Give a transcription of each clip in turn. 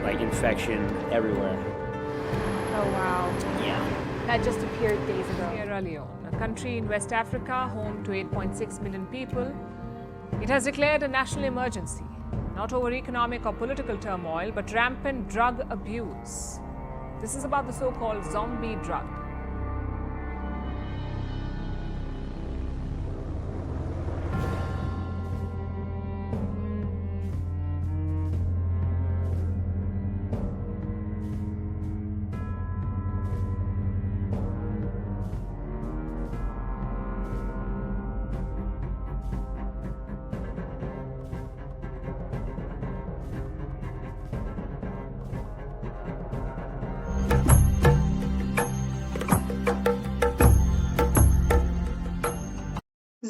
like infection everywhere. Oh wow. Yeah. That just appeared days ago. Sierra Leone, a country in West Africa home to 8.6 million people, it has declared a national emergency, not over economic or political turmoil, but rampant drug abuse. This is about the so-called zombie drug.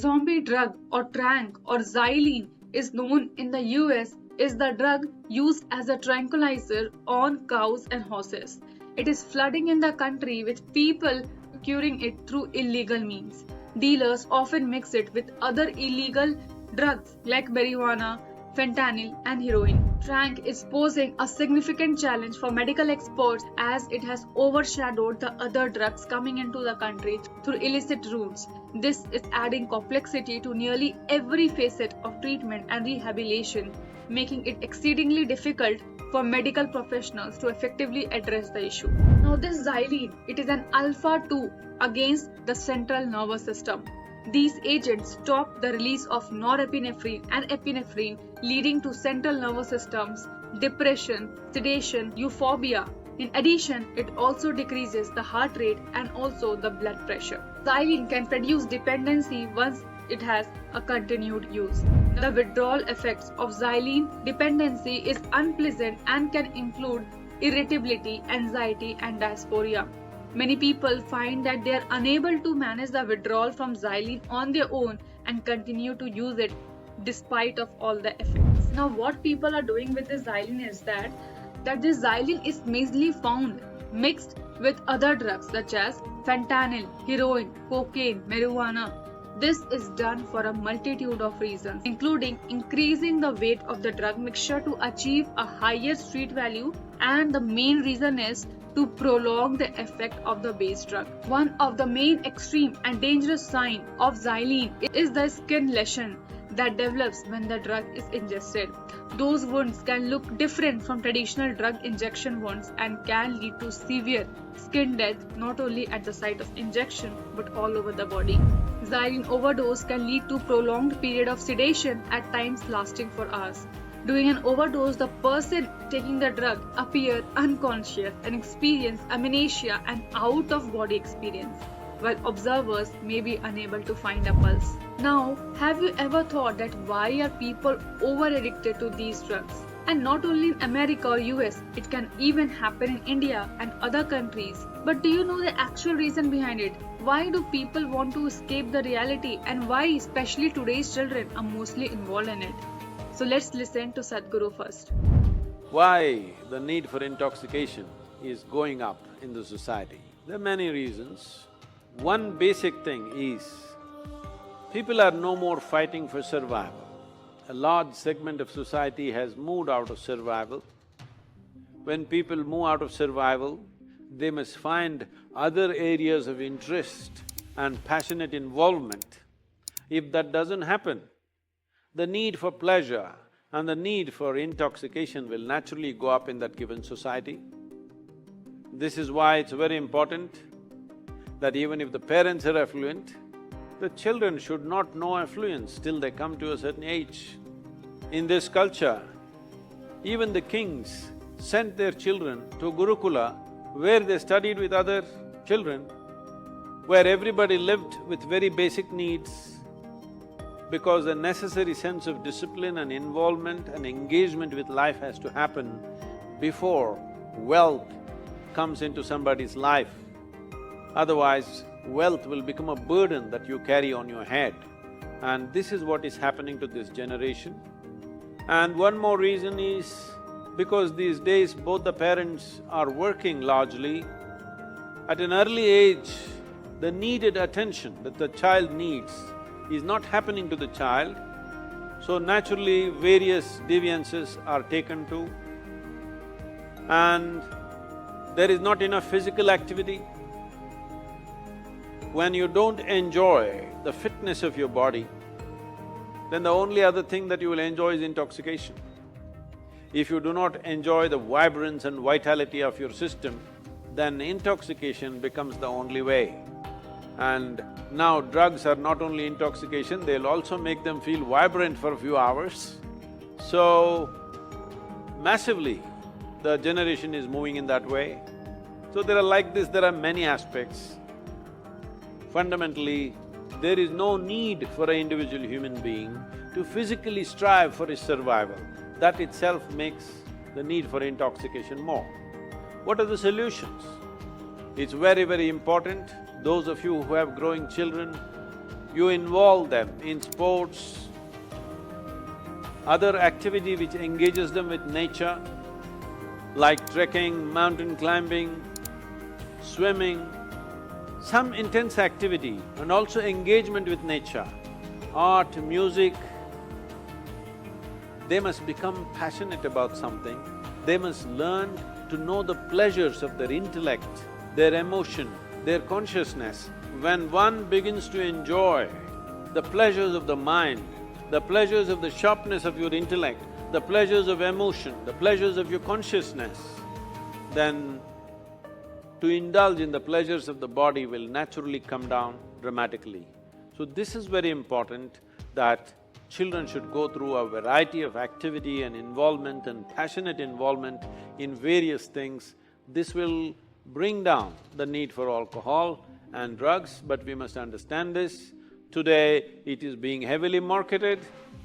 Zombie drug or tranq or Xylazine is known in the US is the drug used as a tranquilizer on cows and horses. It is flooding in the country with people procuring it through illegal means. Dealers often mix it with other illegal drugs like marijuana, fentanyl and heroin. Tranq is posing a significant challenge for medical experts as it has overshadowed the other drugs coming into the country through illicit routes. This is adding complexity to nearly every facet of treatment and rehabilitation, making it exceedingly difficult for medical professionals to effectively address the issue. Now this Xylazine, it is an alpha-2 against the central nervous system. These agents stop the release of norepinephrine and epinephrine, leading to central nervous systems, depression, sedation, euphoria. In addition, it also decreases the heart rate and also the blood pressure. Xylazine can produce dependency once it has a continued use. The withdrawal effects of Xylazine dependency is unpleasant and can include irritability, anxiety, and dysphoria. Many people find that they are unable to manage the withdrawal from Xylazine on their own and continue to use it despite of all the effects. Now what people are doing with this Xylazine is that this Xylazine is mainly found mixed with other drugs such as fentanyl, heroin, cocaine, marijuana. This is done for a multitude of reasons, including increasing the weight of the drug mixture to achieve a higher street value, and the main reason is to prolong the effect of the base drug. One of the main extreme and dangerous signs of Xylazine is the skin lesion that develops when the drug is ingested. Those wounds can look different from traditional drug injection wounds and can lead to severe skin death not only at the site of injection but all over the body. Xylazine overdose can lead to prolonged period of sedation, at times lasting for hours. During an overdose, the person taking the drug appear unconscious and experience amnesia and out-of-body experience, while observers may be unable to find a pulse. Now, have you ever thought that why are people over-addicted to these drugs? And not only in America or US, it can even happen in India and other countries. But do you know the actual reason behind it? Why do people want to escape the reality, and why especially today's children are mostly involved in it? So let's listen to Sadhguru first. Why the need for intoxication is going up in the society? There are many reasons. One basic thing is, people are no more fighting for survival. A large segment of society has moved out of survival. When people move out of survival, they must find other areas of interest and passionate involvement. If that doesn't happen, the need for pleasure and the need for intoxication will naturally go up in that given society. This is why it's very important that even if the parents are affluent, the children should not know affluence till they come to a certain age. In this culture, even the kings sent their children to Gurukula, where they studied with other children, where everybody lived with very basic needs, because a necessary sense of discipline and involvement and engagement with life has to happen before wealth comes into somebody's life. Otherwise, wealth will become a burden that you carry on your head. And this is what is happening to this generation. And one more reason is, because these days both the parents are working largely, at an early age, the needed attention that the child needs is not happening to the child, so naturally various deviances are taken to and there is not enough physical activity. When you don't enjoy the fitness of your body, then the only other thing that you will enjoy is intoxication. If you do not enjoy the vibrance and vitality of your system, then intoxication becomes the only way. And now drugs are not only intoxication, they'll also make them feel vibrant for a few hours. So, massively, the generation is moving in that way. So there are like this, there are many aspects. Fundamentally, there is no need for an individual human being to physically strive for his survival. That itself makes the need for intoxication more. What are the solutions? It's very, very important. Those of you who have growing children, you involve them in sports, other activity which engages them with nature, like trekking, mountain climbing, swimming, some intense activity and also engagement with nature, art, music. They must become passionate about something. They must learn to know the pleasures of their intellect, their emotion, their consciousness. When one begins to enjoy the pleasures of the mind, the pleasures of the sharpness of your intellect, the pleasures of emotion, the pleasures of your consciousness, then to indulge in the pleasures of the body will naturally come down dramatically. So this is very important, that children should go through a variety of activity and involvement and passionate involvement in various things. This will bring down the need for alcohol and drugs, but we must understand this. Today, it is being heavily marketed,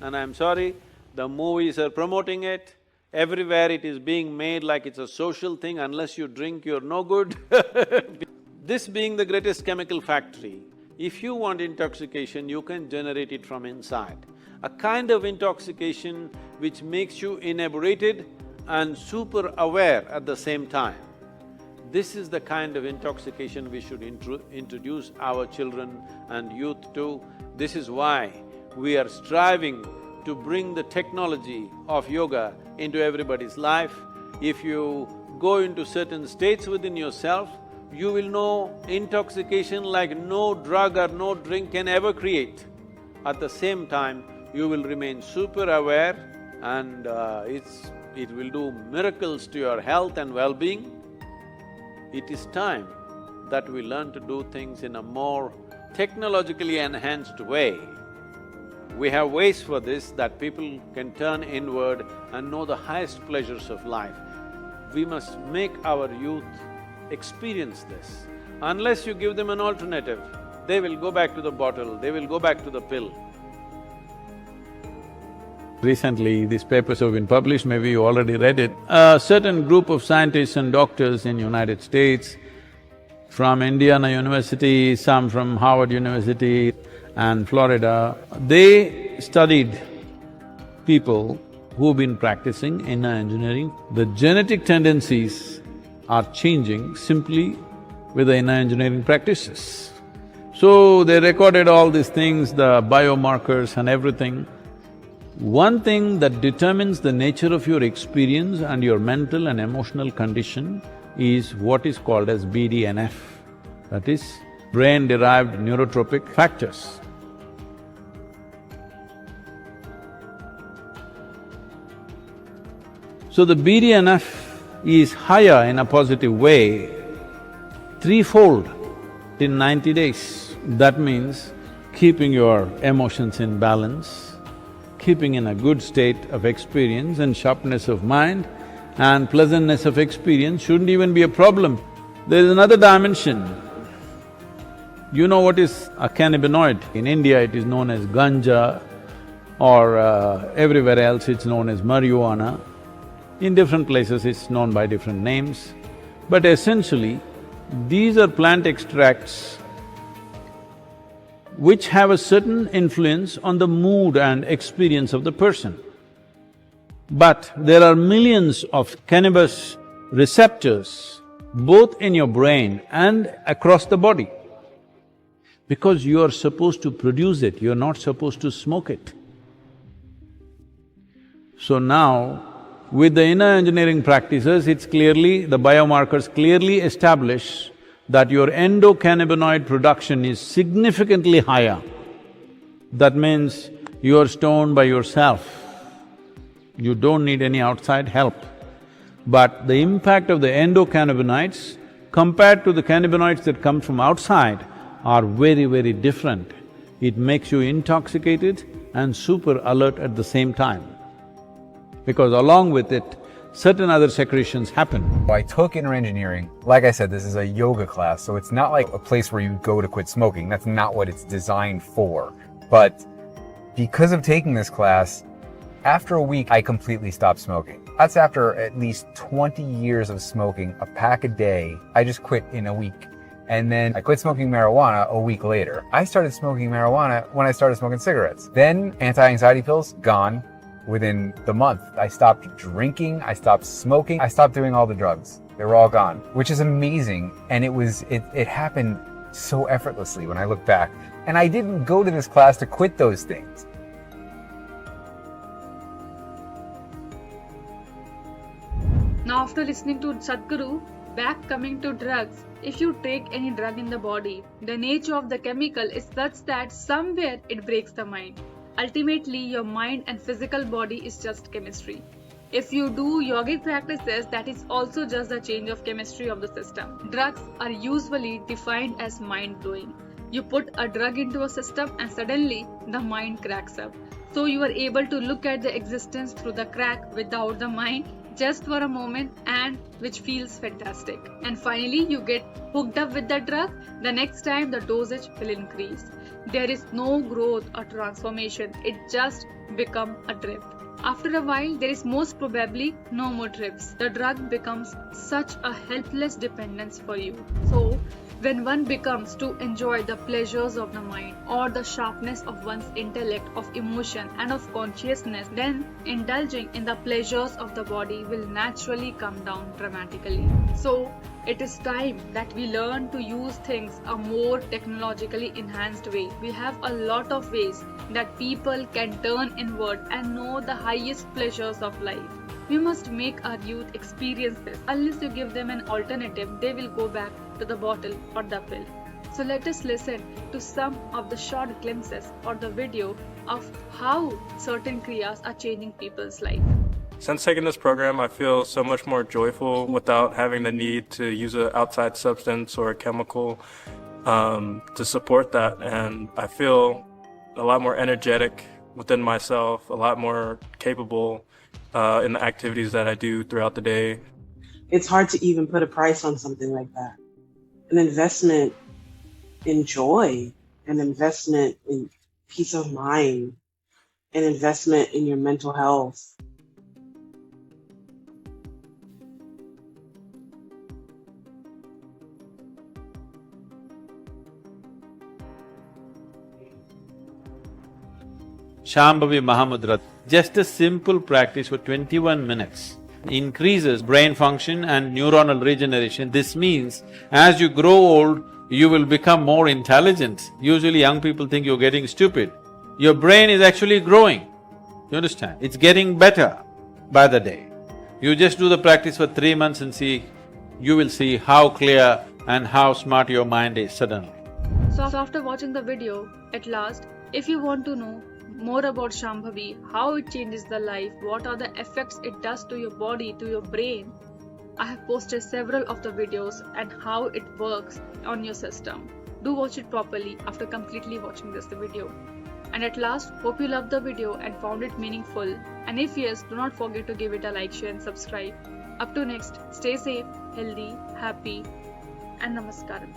and I'm sorry, the movies are promoting it. Everywhere it is being made like it's a social thing, unless you drink, you're no good. This being the greatest chemical factory, if you want intoxication, you can generate it from inside. A kind of intoxication which makes you inebriated and super aware at the same time. This is the kind of intoxication we should introduce our children and youth to. This is why we are striving to bring the technology of yoga into everybody's life. If you go into certain states within yourself, you will know intoxication like no drug or no drink can ever create. At the same time, you will remain super aware and it will do miracles to your health and well-being. It is time that we learn to do things in a more technologically enhanced way. We have ways for this, that people can turn inward and know the highest pleasures of life. We must make our youth experience this. Unless you give them an alternative, they will go back to the bottle, they will go back to the pill. Recently, these papers have been published, maybe you already read it. A certain group of scientists and doctors in United States, from Indiana University, some from Harvard University and Florida, they studied people who've been practicing inner engineering. The genetic tendencies are changing simply with the inner engineering practices. So they recorded all these things, the biomarkers and everything. One thing that determines the nature of your experience and your mental and emotional condition is what is called as BDNF, that is, brain-derived neurotropic factors. So the BDNF is higher in a positive way, threefold in 90 days. That means keeping your emotions in balance, keeping in a good state of experience and sharpness of mind and pleasantness of experience shouldn't even be a problem. There is another dimension. You know what is a cannabinoid? In India it is known as ganja, or everywhere else it's known as marijuana. In different places it's known by different names. But essentially, these are plant extracts which have a certain influence on the mood and experience of the person. But there are millions of cannabis receptors both in your brain and across the body. Because you are supposed to produce it, you're not supposed to smoke it. So now, With the inner engineering practices, the biomarkers clearly establish that your endocannabinoid production is significantly higher. That means you are stoned by yourself. You don't need any outside help. But the impact of the endocannabinoids compared to the cannabinoids that come from outside are very, very different. It makes you intoxicated and super alert at the same time. Because along with it, certain other secretions happen. I took inner engineering. Like I said, this is a yoga class, so it's not like a place where you go to quit smoking. That's not what it's designed for. But because of taking this class, after a week, I completely stopped smoking. That's after at least 20 years of smoking, a pack a day. I just quit in a week. And then I quit smoking marijuana a week later. I started smoking marijuana when I started smoking cigarettes. Then anti-anxiety pills, gone. Within the month, I stopped drinking, I stopped smoking, I stopped doing all the drugs. They were all gone, which is amazing. And it happened so effortlessly when I look back. And I didn't go to this class to quit those things. Now after listening to Sadhguru, back coming to drugs, if you take any drug in the body, the nature of the chemical is such that somewhere it breaks the mind. Ultimately, your mind and physical body is just chemistry. If you do yogic practices, that is also just the change of chemistry of the system. Drugs are usually defined as mind-blowing. You put a drug into a system and suddenly the mind cracks up. So you are able to look at the existence through the crack without the mind just for a moment, and which feels fantastic. And finally, you get hooked up with the drug. The next time the dosage will increase. There is no growth or transformation, it just becomes a trip. After a while, there is most probably no more trips. The drug becomes such a helpless dependence for you. So, when one becomes to enjoy the pleasures of the mind or the sharpness of one's intellect, of emotion and of consciousness, then indulging in the pleasures of the body will naturally come down dramatically. So, it is time that we learn to use things a more technologically enhanced way. We have a lot of ways that people can turn inward and know the highest pleasures of life. We must make our youth experience this. Unless you give them an alternative, they will go back to the bottle or the pill. So let us listen to some of the short glimpses or the video of how certain kriyas are changing people's life. Since taking this program, I feel so much more joyful without having the need to use an outside substance or a chemical to support that. And I feel a lot more energetic within myself, a lot more capable in the activities that I do throughout the day. It's hard to even put a price on something like that. An investment in joy, an investment in peace of mind, an investment in your mental health. SHAMBHAVI MAHAMUDRA, just a simple practice for 21 minutes increases brain function and neuronal regeneration. This means as you grow old, you will become more intelligent. Usually young people think you're getting stupid. Your brain is actually growing, you understand? It's getting better by the day. You just do the practice for 3 months and you will see how clear and how smart your mind is suddenly. So after watching the video, at last, if you want to know more about Shambhavi, how it changes the life, what are the effects it does to your body, to your brain, I have posted several of the videos and how it works on your system. Do watch it properly after completely watching this video. And at last, hope you loved the video and found it meaningful. And if yes, do not forget to give it a like, share and subscribe. Up to next, stay safe, healthy, happy and namaskaram.